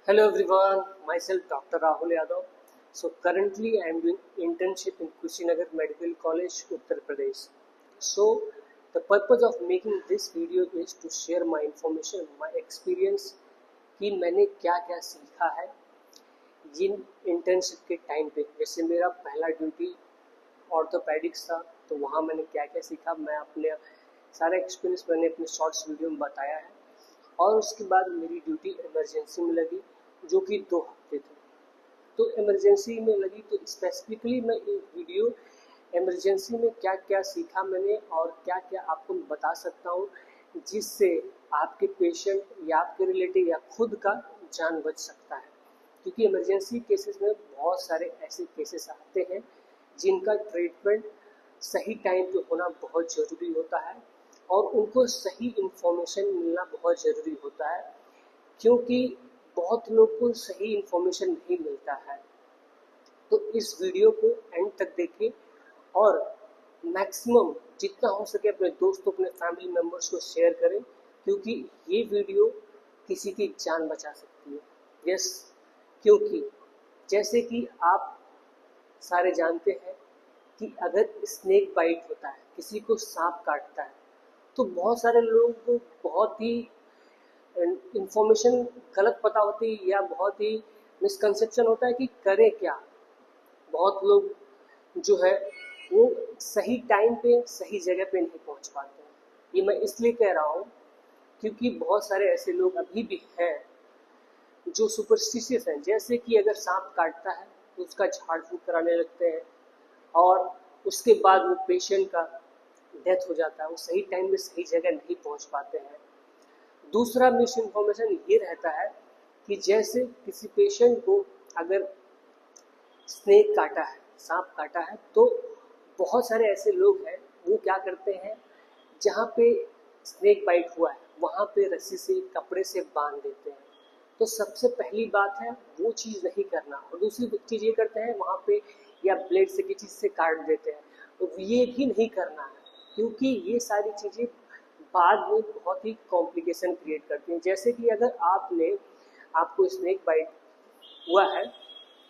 Hello everyone, myself Dr. Rahul Yadav. So currently I am doing internship in Kushinagar Medical College, Uttar Pradesh. So the purpose of making this video is to share my information, my experience कि मैंने क्या क्या सीखा है जिन internship के time पे। जैसे मेरा पहला ड्यूटी ऑर्थोपेडिक्स था, तो वहाँ मैंने क्या क्या सीखा, मैं अपने सारा एक्सपीरियंस मैंने अपने शॉर्ट्स वीडियो में बताया है। और उसके बाद मेरी ड्यूटी इमरजेंसी में लगी, जो कि 2 हफ्ते थी। तो इमरजेंसी में लगी तो स्पेसिफिकली मैं एक वीडियो इमरजेंसी में क्या क्या सीखा मैंने और क्या क्या आपको बता सकता हूँ, जिससे आपके पेशेंट या आपके रिलेटिव या खुद का जान बच सकता है। क्योंकि इमरजेंसी केसेस में बहुत सारे ऐसे केसेस आते हैं जिनका ट्रीटमेंट सही टाइम पे होना बहुत ज़रूरी होता है और उनको सही इन्फॉर्मेशन मिलना बहुत ज़रूरी होता है, क्योंकि बहुत लोग को सही इन्फॉर्मेशन नहीं मिलता है। तो इस वीडियो को एंड तक देखें और मैक्सिमम जितना हो सके अपने दोस्तों, अपने फैमिली मेम्बर्स को शेयर करें, क्योंकि ये वीडियो किसी की जान बचा सकती है। यस, क्योंकि जैसे कि आप सारे जानते हैं कि अगर स्नेक बाइट होता है, किसी को सांप काटता है, तो बहुत सारे लोगों को बहुत ही इंफॉर्मेशन गलत पता होती है या बहुत ही मिसकंसेप्शन होता है कि करें क्या। बहुत लोग जो है वो सही टाइम पे सही जगह पे नहीं पहुंच पाते हैं। ये मैं इसलिए कह रहा हूँ क्योंकि बहुत सारे ऐसे लोग अभी भी हैं जो सुपरस्टिशियस हैं। जैसे कि अगर सांप काटता है तो उसका झाड़ फूक कराने लगते हैं और उसके बाद वो पेशेंट का डेथ हो जाता है, वो सही टाइम पे सही जगह नहीं पहुंच पाते हैं। दूसरा मिस इन्फॉर्मेशन ये रहता है कि जैसे किसी पेशेंट को अगर स्नेक काटा है, सांप काटा है, तो बहुत सारे ऐसे लोग हैं वो क्या करते हैं, जहाँ पे स्नेक बाइट हुआ है वहाँ पे रस्सी से कपड़े से बांध देते हैं। तो सबसे पहली बात है वो चीज़ नहीं करना, और दूसरी चीज़ ये करते हैं वहाँ पे या ब्लेड से किसी से काट देते हैं, तो ये भी नहीं करना है, क्योंकि ये सारी चीज़ें बाद में बहुत ही कॉम्प्लिकेशन क्रिएट करती हैं। जैसे कि अगर आपको स्नेक बाइट हुआ है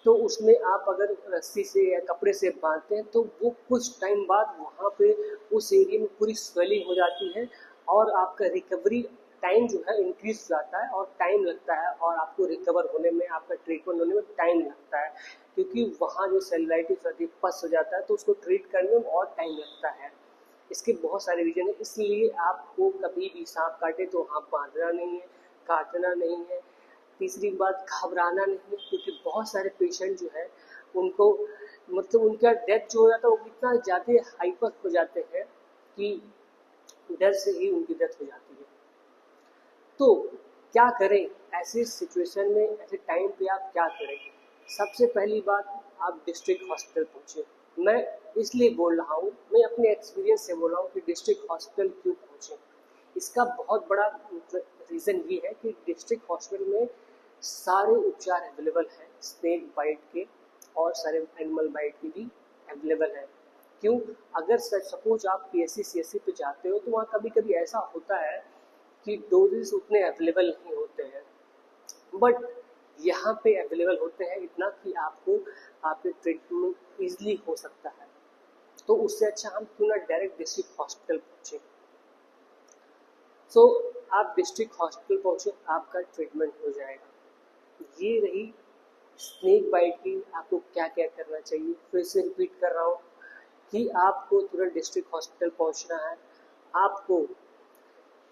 तो उसमें आप अगर रस्सी से या कपड़े से बांधते हैं तो वो कुछ टाइम बाद वहाँ पे उस एरिया में पूरी स्वेलिंग हो जाती है और आपका रिकवरी टाइम जो है इंक्रीज हो जाता है और टाइम लगता है, और आपको रिकवर होने में, आपका ट्रीटमेंट होने में टाइम लगता है, क्योंकि वहाँ जो सेलुलाइटिस होती है, पस हो जाता है, तो उसको ट्रीट करने में और टाइम लगता है। इसके बहुत सारे रीजन है, इसलिए आपको कभी भी सांप काटे तो वहाँ बांधना नहीं है, काटना नहीं है। तीसरी बात, घबराना नहीं है, क्योंकि बहुत सारे पेशेंट जो है उनको मतलब उनका डेथ जो हो जाता है वो इतना ज़्यादा हाइपर हो जाते हैं कि डर से ही उनकी डेथ हो जाती है। तो क्या करें ऐसे सिचुएशन में, ऐसे टाइम पे आप क्या करें? सबसे पहली बात, आप डिस्ट्रिक्ट हॉस्पिटल पहुँचे। मैं इसलिए बोल रहा हूँ, मैं अपने एक्सपीरियंस से बोल रहा हूँ कि डिस्ट्रिक्ट हॉस्पिटल क्यों पहुँचे। इसका बहुत बड़ा रीज़न ये है कि डिस्ट्रिक्ट हॉस्पिटल में सारे उपचार अवेलेबल हैं, स्नेक बाइट के और सारे एनिमल बाइट के भी अवेलेबल हैं। क्यों? अगर सपोज आप PSC CSC पे जाते हो तो वहाँ कभी कभी ऐसा होता है कि डोजेस उतने अवेलेबल नहीं होते हैं, बट यहाँ पे अवेलेबल होते हैं इतना कि आपको आपके ट्रीटमेंट ईजिली हो सकता है। तो उससे अच्छा हम क्यों ना डायरेक्ट डिस्ट्रिक्ट हॉस्पिटल पहुँचे। सो आप डिस्ट्रिक्ट हॉस्पिटल पहुँचे, आपका ट्रीटमेंट हो जाएगा। ये रही स्नेक बाइट की आपको क्या क्या करना चाहिए। फिर से रिपीट कर रहा हूँ कि आपको तुरंत डिस्ट्रिक्ट हॉस्पिटल पहुँचना है। आपको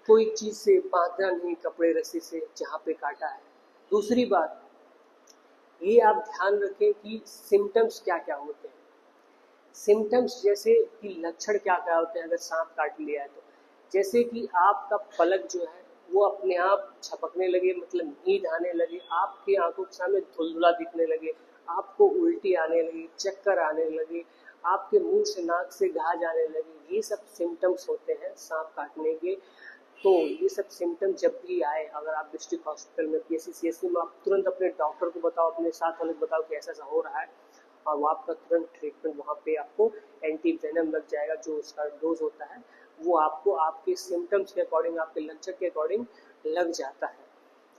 कोई चीज़ से बांधना नहीं, कपड़े रस्सी से जहाँ पे काटा है। दूसरी बात ये आप ध्यान रखें कि सिम्टम्स क्या क्या होते हैं। सिम्टम्स जैसे कि लक्षण क्या क्या होते हैं अगर सांप काट लिया है तो, जैसे कि आपका पलक जो है वो अपने आप झपकने लगे, मतलब नींद आने लगे, आपके आंखों के सामने धुलधुला दिखने लगे, आपको उल्टी आने लगी, चक्कर आने लगे, आपके मुंह से नाक से गाज आने लगी, ये सब सिम्टम्स होते हैं सांप काटने के। तो ये सब सिम्टम जब भी आए, अगर आप डिस्ट्रिक्ट हॉस्पिटल में PSC CSC में, आप तुरंत अपने डॉक्टर को बताओ, अपने साथ वाले को बताओ कि ऐसा ऐसा हो रहा है, और वो आपका तुरंत ट्रीटमेंट वहाँ पे आपको एंटी वेनम लग जाएगा। जो उसका डोज होता है वो आपको आपके सिम्टम्स के अकॉर्डिंग, आपके लक्षण के अकॉर्डिंग लग जाता है।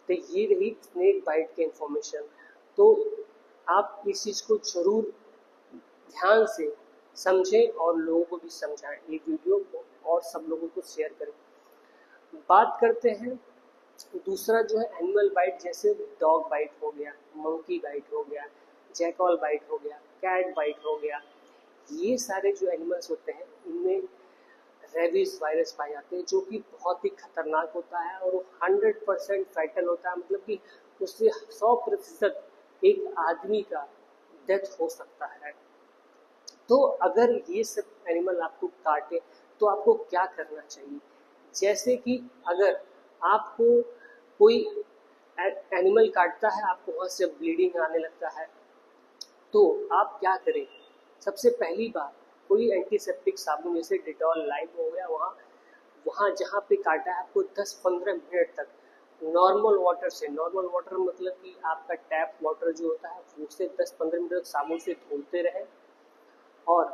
तो ये रही स्नेक बाइट की इंफॉर्मेशन। तो आप इस चीज़ को जरूर ध्यान से समझें और लोगों को भी समझाएं, ये वीडियो को और सब लोगों को शेयर करें। बात करते हैं दूसरा जो है एनिमल बाइट, जैसे डॉग बाइट हो गया, मंकी बाइट हो गया, जैकॉल बाइट हो गया, कैट बाइट हो गया। ये सारे जो एनिमल्स होते हैं इनमें रेबीज वायरस पाए जाते हैं, जो कि बहुत ही खतरनाक होता है और वो 100% फैटल होता है। मतलब कि उससे 100% एक आदमी का डेथ हो सकता है। तो अगर ये सब एनिमल आपको काटे तो आपको क्या करना चाहिए? जैसे कि अगर आपको कोई एनिमल काटता है, आपको वहाँ से ब्लीडिंग आने लगता है, तो आप क्या करें? सबसे पहली बात, कोई एंटीसेप्टिक साबुन जैसे डिटॉल लाइम हो गया, वहाँ जहाँ पे काटा है आपको 10-15 मिनट तक नॉर्मल वाटर से, नॉर्मल वाटर मतलब कि आपका टैप वाटर जो होता है उससे 10-15 मिनट तक साबुन से धुलते रहे। और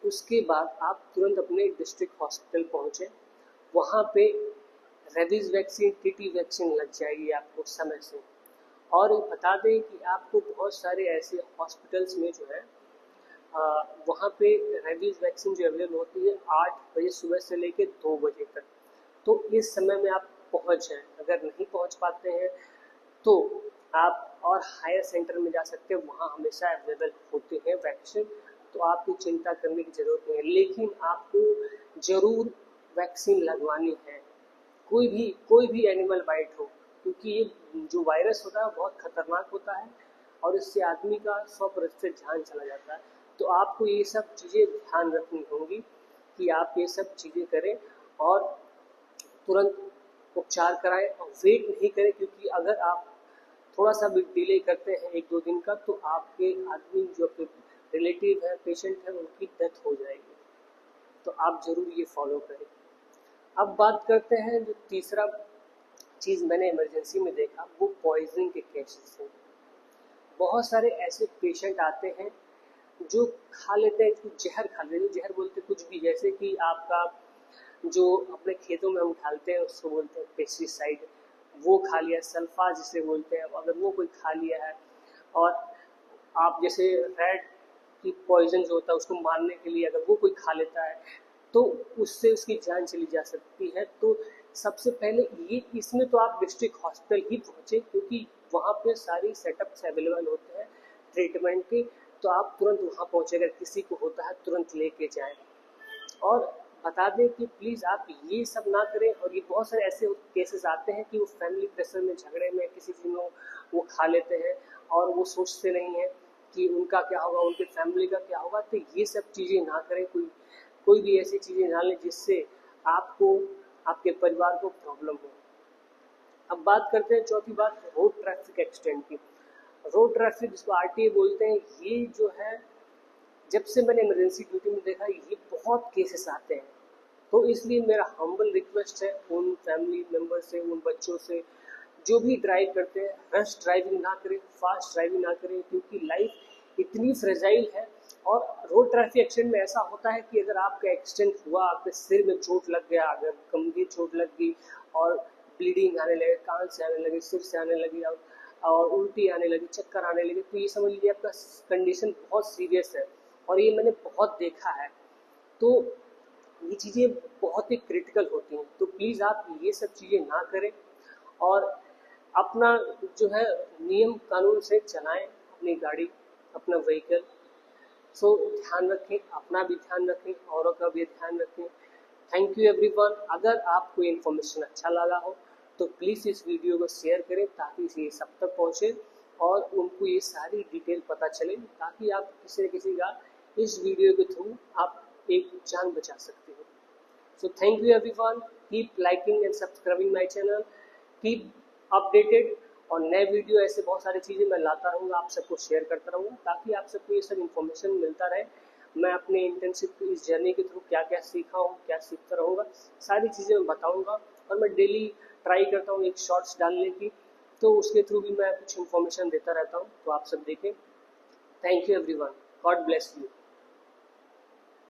उसके बाद आप तुरंत अपने डिस्ट्रिक्ट हॉस्पिटल पहुँचे, वहाँ पे रेबीज वैक्सीन, टीटी वैक्सीन लग जाएगी आपको समय से। और बता दें कि आपको बहुत सारे ऐसे हॉस्पिटल्स में जो है वहाँ पे रेबीज वैक्सीन जो अवेलेबल होती है 8 बजे सुबह से लेकर 2 बजे तक। तो इस समय में आप पहुँच जाएं। अगर नहीं पहुँच पाते हैं तो आप और हायर सेंटर में जा सकते हैं, वहाँ हमेशा अवेलेबल होते हैं वैक्सीन। तो आपको चिंता करने की ज़रूरत नहीं है, लेकिन आपको ज़रूर वैक्सीन लगवानी है, कोई भी एनिमल बाइट हो, क्योंकि ये जो वायरस होता है बहुत खतरनाक होता है और इससे आदमी का 100% जान चला जाता है। तो आपको ये सब चीज़ें ध्यान रखनी होंगी कि आप ये सब चीज़ें करें और तुरंत उपचार कराएं और वेट नहीं करें, क्योंकि अगर आप थोड़ा सा भी डिले करते हैं 1-2 दिन का तो आपके आदमी जो आपके रिलेटिव है, पेशेंट है, उनकी डेथ हो जाएगी। तो आप ज़रूर ये फॉलो करें। अब बात करते हैं जो तीसरा चीज़ मैंने इमरजेंसी में देखा, वो पॉइजनिंग के केसेस हैं। बहुत सारे ऐसे पेशेंट आते हैं जो खा लेते हैं, कुछ जहर खा लेते हैं, जहर बोलते कुछ भी, जैसे कि आपका जो अपने खेतों में हम डालते हैं उसको बोलते हैं पेस्टिसाइड, वो खा लिया, सल्फा जिसे बोलते हैं, अगर वो कोई खा लिया है। और आप जैसे रेड की पॉइजन जो होता है उसको मारने के लिए अगर वो कोई खा लेता है तो उससे उसकी जान चली जा सकती है। तो सबसे पहले ये इसमें तो आप डिस्ट्रिक्ट हॉस्पिटल ही पहुँचे, क्योंकि वहाँ पे सारी सेटअप्स अवेलेबल होते हैं ट्रीटमेंट के। तो आप तुरंत वहाँ पहुँचे, अगर किसी को होता है तुरंत लेके जाएं। और बता दें कि प्लीज़ आप ये सब ना करें। और ये बहुत सारे ऐसे केसेस आते हैं कि वो फैमिली प्रेशर में, झगड़े में, किसी चीज़ में वो खा लेते हैं और वो सोचते नहीं हैं कि उनका क्या होगा, उनके फैमिली का क्या होगा। तो ये सब चीज़ें ना करें, कोई भी ऐसी चीज़ें ना लें जिससे आपको, आपके परिवार को प्रॉब्लम हो। अब बात करते हैं चौथी बात, रोड ट्रैफिक एक्सीडेंट की। रोड ट्रैफिक जिसको RTA बोलते हैं, ये जो है जब से मैंने इमरजेंसी ड्यूटी में देखा ये बहुत केसेस आते हैं। तो इसलिए मेरा हम्बल रिक्वेस्ट है उन फैमिली मेम्बर से, उन बच्चों से जो भी ड्राइव करते हैं, रश ड्राइविंग ना करें, फास्ट ड्राइविंग ना करें, क्योंकि लाइफ इतनी फ्रेजाइल है। और रोड ट्रैफिक एक्सीडेंट में ऐसा होता है कि अगर आपका एक्सीडेंट हुआ, आपके सिर में चोट लग गया, अगर गंभीर चोट लग गई और ब्लीडिंग आने लगे, कान से आने लगे, सिर से आने लगी और उल्टी आने लगी, चक्कर आने लगे, तो ये समझ लीजिए आपका कंडीशन बहुत सीरियस है। और ये मैंने बहुत देखा है। तो ये चीज़ें बहुत ही क्रिटिकल होती हैं। तो प्लीज़ आप ये सब चीज़ें ना करें और अपना जो है नियम कानून से चलाएं अपनी गाड़ी, अपना व्हीकल। सो ध्यान रखें, अपना भी ध्यान रखें, औरों का भी ध्यान रखें। Thank you everyone. अगर आपको इन्फॉर्मेशन अच्छा लगा हो तो प्लीज़ इस वीडियो को शेयर करें ताकि ये सब तक पहुँचे और उनको ये सारी डिटेल पता चले, ताकि आप किसी न किसी का इस वीडियो के थ्रू आप एक जान बचा सकते हो। So thank you everyone, keep liking and subscribing my channel, keep updated. और नए वीडियो ऐसे बहुत सारी चीज़ें मैं लाता रहूँगा, आप सबको शेयर करता रहूँगा ताकि आप सबको ये सब इन्फॉर्मेशन मिलता रहे। मैं अपने इंटर्नशिप की इस जर्नी के थ्रू क्या क्या सीखा हूँ, क्या सीखता रहूँगा, सारी चीज़ें मैं बताऊँगा। और मैं डेली ट्राई करता हूँ एक शॉर्ट्स डालने की, तो उसके थ्रू भी मैं कुछ इन्फॉर्मेशन देता रहता हूँ। तो आप सब देखें। Thank you everyone, God bless you.